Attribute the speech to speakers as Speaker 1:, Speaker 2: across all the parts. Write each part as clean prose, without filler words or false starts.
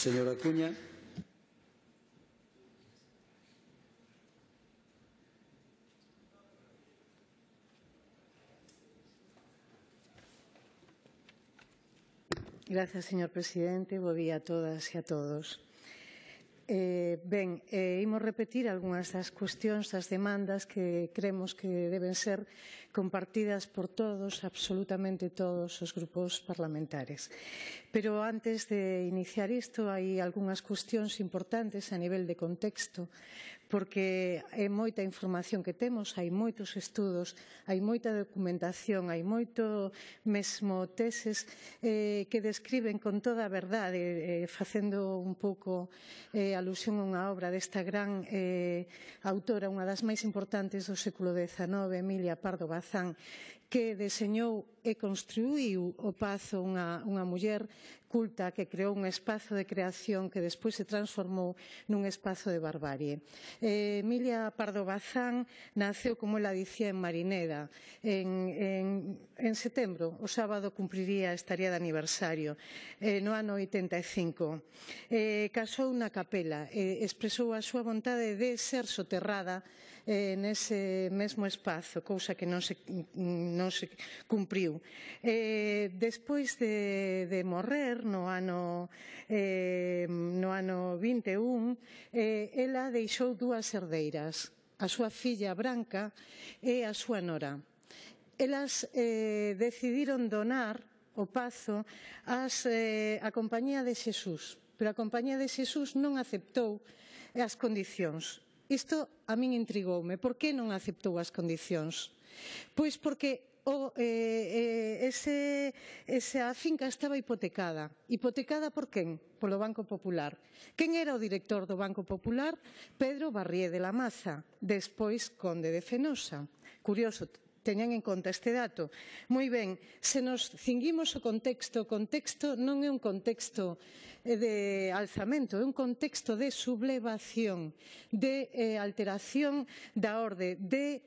Speaker 1: Señor Acuña.
Speaker 2: Gracias, señor presidente. Bo día a todas e a todos. Imos repetir algunhas das cuestións, das demandas que cremos que deben ser compartidas por todos, absolutamente todos os grupos parlamentares. Pero antes de iniciar isto, hai algunhas cuestións importantes a nivel de contexto, porque é moita información que temos, hai moitos estudos, hai moita documentación, hai moito mesmo teses que describen con toda a verdade, facendo un pouco alusión a unha obra desta gran autora, unha das máis importantes do século XIX, Emilia Pardo Bazán, que deseñou e construíu o Pazo unha muller culta que creou un espazo de creación que despois se transformou nun espazo de barbarie. Emilia Pardo Bazán naceu, como ela dicía, en Marineda. En setembro, o sábado, estaría de aniversario, no ano 85. Casou na capela, expresou a súa vontade de ser soterrada nese mesmo espazo, cousa que non se cumpriu. Despois de morrer no ano 21, ela deixou dúas herdeiras, a súa filla Branca e a súa nora. Elas decidiron donar o Pazo á Compañía de Xesús, pero a Compañía de Xesús non aceptou as condicións. Isto a min intrigoume. Por que non aceptou as condicións? Pois porque esa finca estaba hipotecada. Hipotecada por quen? Polo Banco Popular. Quen era o director do Banco Popular? Pedro Barrié de la Maza, despois conde de Fenosa. Curioso, teñan en conta este dato. Moi ben, se nos cinguimos o contexto non é un contexto de alzamento, é un contexto de sublevación, de alteración da orde, de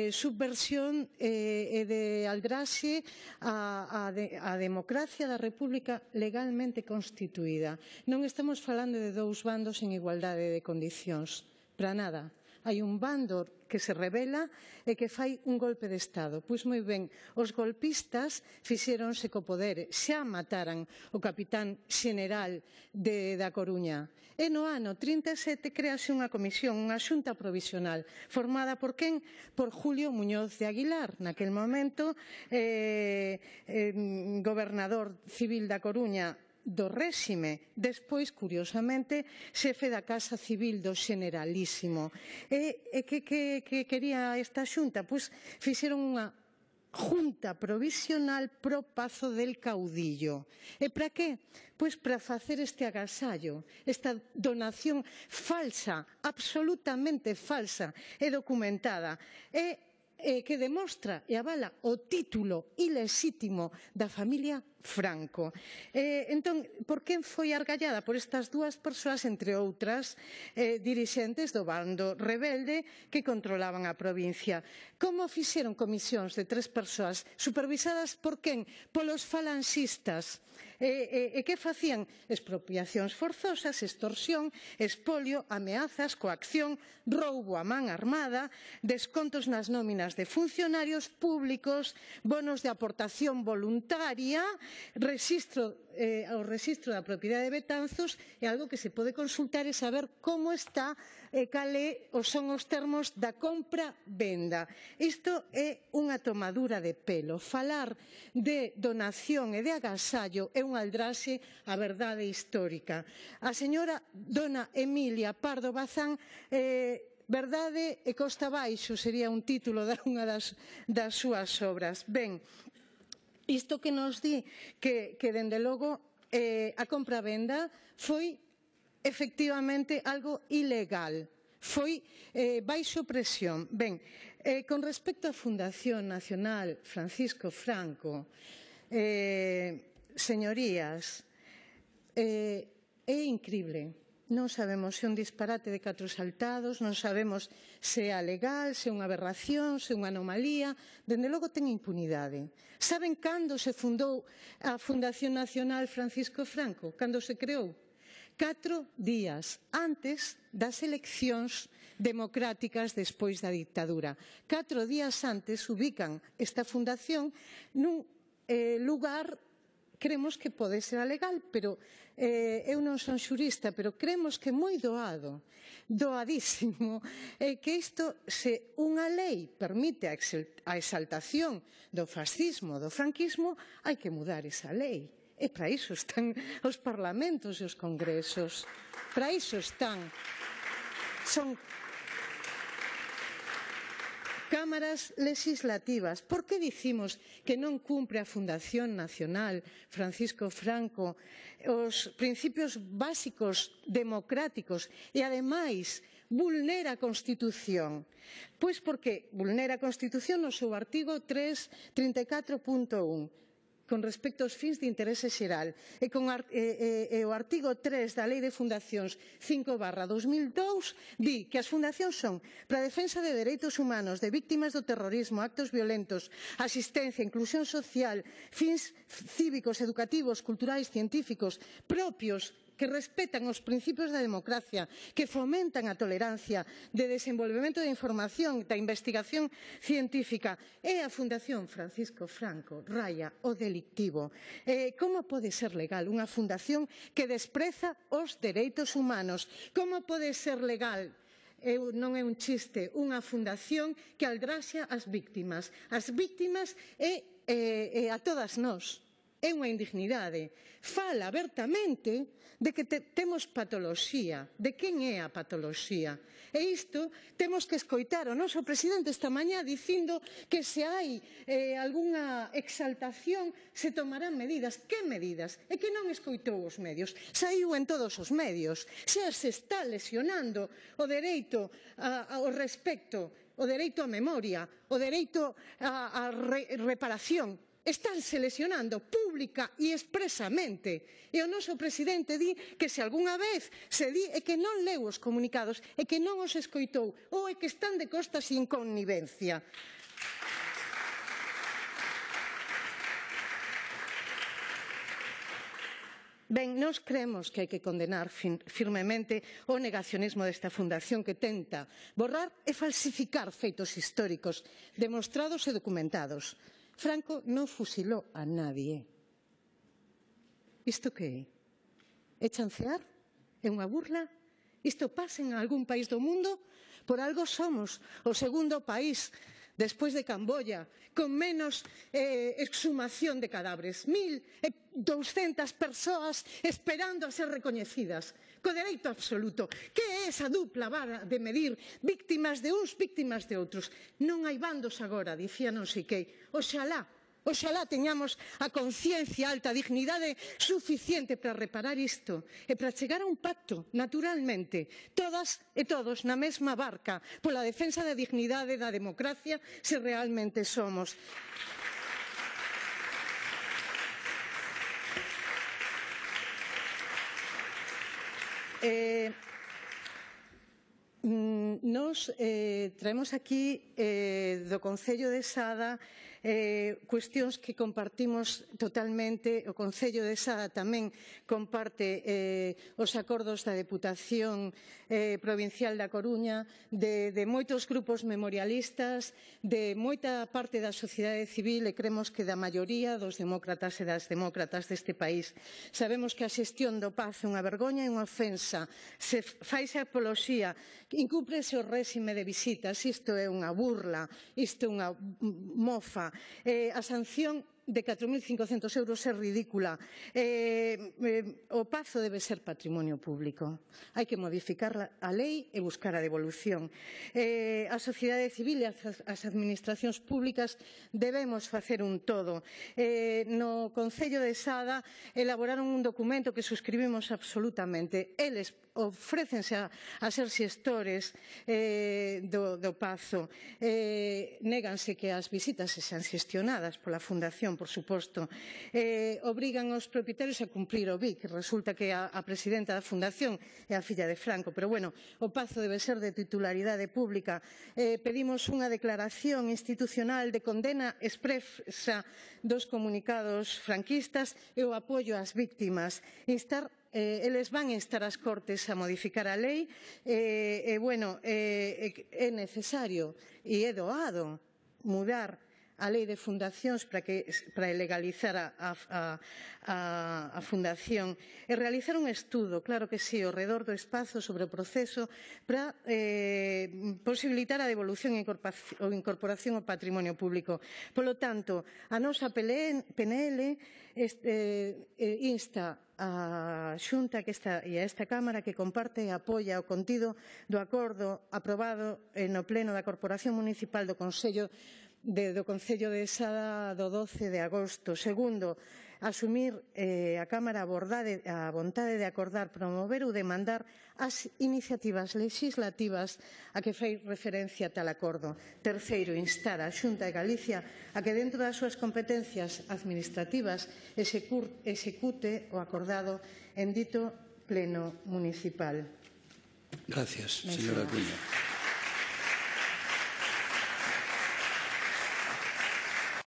Speaker 2: subversión e de aldraxe á democracia da República legalmente constituída. Non estamos falando de dous bandos en igualdade de condicións, para nada. Hai un bando que se rebela e que fai un golpe de Estado. Pois moi ben, os golpistas fixéronse co poder, xa mataran o capitán xeneral da Coruña. E no ano 37 créase unha comisión, unha xunta provisional, formada por quen? Por Julio Muñoz de Aguilar, naquel momento gobernador civil da Coruña do réxime, despois, curiosamente, xefe da Casa Civil do Generalísimo. E que quería esta xunta? Pois fixeron unha Junta Provisional pro Pazo del Caudillo. E para que? Pois para facer este agasallo, esta donación falsa, absolutamente falsa e documentada, que demostra e avala o título ilexítimo da familia Franco. Entón, por que foi argallada? Por estas dúas persoas, entre outras, dirixentes do bando rebelde que controlaban a provincia. Como fixeron comisións de 3 persoas, supervisadas por quen? Polos falanxistas. E que facían? Expropiacións forzosas, extorsión, expolio, ameazas, coacción, roubo a man armada, descontos nas nóminas de funcionarios públicos, bonos de aportación voluntaria, o rexistro da propiedade de Betanzos, e algo que se pode consultar e saber como está e cale son os termos da compra-venda. Isto é unha tomadura de pelo. Falar de donación e de agasallo é un aldraxe á verdade histórica. A señora dona Emilia Pardo Bazán, Verdade e Costa Abaixo sería un título de unha das súas obras. Ben, isto que nos di que dende logo a compra-venda foi efectivamente algo ilegal, foi baixo presión. Ben, con respecto á Fundación Nacional Francisco Franco, señorías, é incrible Non sabemos se é un disparate de 4 saltados, non sabemos se é legal, se é unha aberración, se é unha anomalía. Dende logo ten impunidade. Saben cando se fundou a Fundación Nacional Francisco Franco? Cando se creou? 4 días antes das eleccións democráticas despois da dictadura. 4 días antes ubican esta fundación nun lugar, cremos que pode ser legal, pero eu non son xurista, pero cremos que moi doadísimo, que isto, se unha lei permite a exaltación do fascismo, do franquismo, hai que mudar esa lei. E para iso están os parlamentos e os congresos. Para iso están. Son cámaras legislativas. Por que dicimos que non cumpre a Fundación Nacional Francisco Franco os principios básicos democráticos e, ademais, vulnera a Constitución? Pois porque vulnera a Constitución no seu artigo 34.1. con respecto aos fins de interese xeral e o artigo 3 da Lei de Fundacións 5/2002 di que as fundacións son para a defensa de dereitos humanos, de víctimas do terrorismo, actos violentos, asistencia, inclusión social, fins cívicos, educativos, culturais, científicos, propios, que respetan os principios da democracia, que fomentan a tolerancia, de desenvolvemento da información, da investigación científica. É a Fundación Francisco Franco raya o delictivo. Como pode ser legal unha fundación que despreza os dereitos humanos? Como pode ser legal, non é un chiste, unha fundación que aldraxa as víctimas e a todas nós? É unha indignidade. Fala abertamente de que temos patoloxía. De quen é a patoloxía? E isto temos que escoitar o noso presidente esta mañá dicindo que se hai algunha exaltación se tomarán medidas. Que medidas? É que non escoitou os medios. Saiu en todos os medios. Se está lesionando o dereito ao respecto, o dereito á memoria, o dereito á reparación. Estánse lesionando pública e expresamente. E o noso presidente di que se algunha vez se di é que non leu os comunicados, é que non os escoitou ou é que están de costas sin connivencia. Ben, nós cremos que hai que condenar firmemente o negacionismo desta fundación que tenta borrar e falsificar feitos históricos demostrados e documentados. Franco non fusilou a nadie. Isto que é? É chancear? É unha burla? Isto pasa en algún país do mundo? Por algo somos o segundo país, despois de Camboya, con menos exhumación de cadáveres. 1.200 persoas esperando a ser recoñecidas, co dereito absoluto. Que é esa dupla vara de medir víctimas de uns, víctimas de outros? Non hai bandos agora, dicía non sei que. Oxalá teñamos a conciencia alta, a dignidade suficiente para reparar isto e para chegar a un pacto, naturalmente, todas e todos na mesma barca, pola defensa da dignidade da democracia, se realmente somos. Nos traemos aquí do Concello de Sada cuestións que compartimos totalmente. O Concello de Sada tamén comparte os acordos da Deputación Provincial da Coruña, de moitos grupos memorialistas, de moita parte da sociedade civil e cremos que da maioría dos demócratas e das demócratas deste país. Sabemos que a xestión do paz é unha vergoña e unha ofensa. Se faise apoloxía, incúmprese o réxime de visitas, isto é unha burla, isto é unha mofa. A sanción de 4.500 euros é ridícula. O pazo debe ser patrimonio público. Hai que modificar a lei e buscar a devolución. A sociedade civil e as administracións públicas debemos facer un todo. No Concello de Sada elaboraron un documento que suscribimos absolutamente. Eles ofrécense a ser xestores do pazo. Néganse que as visitas sexan xestionadas pola Fundación por suposto. Obrigan os propietarios a cumprir o BIC. Resulta que a presidenta da Fundación é a filla de Franco, pero bueno, o pazo debe ser de titularidade pública. Pedimos unha declaración institucional de condena expresa dos comunicados franquistas e o apoio ás víctimas. Eles van instar as Cortes a modificar a lei é necesario e é doado mudar a lei de fundacións para legalizar a fundación e realizar un estudo, claro que sí, ao redor do espazo sobre o proceso para posibilitar a devolución e incorporación ao patrimonio público. Polo tanto, a nosa PNL insta a Xunta e a esta Cámara que comparte e apoia o contido do acordo aprobado no Pleno da Corporación Municipal do Concello de Sada do 12 de agosto. Segundo, asumir a Cámara a vontade de acordar, promover ou demandar as iniciativas legislativas a que fai referencia tal acordo. Terceiro, instar a Xunta de Galicia a que dentro das súas competencias administrativas execute o acordado en dito pleno municipal.
Speaker 1: Gracias, señora Acuña.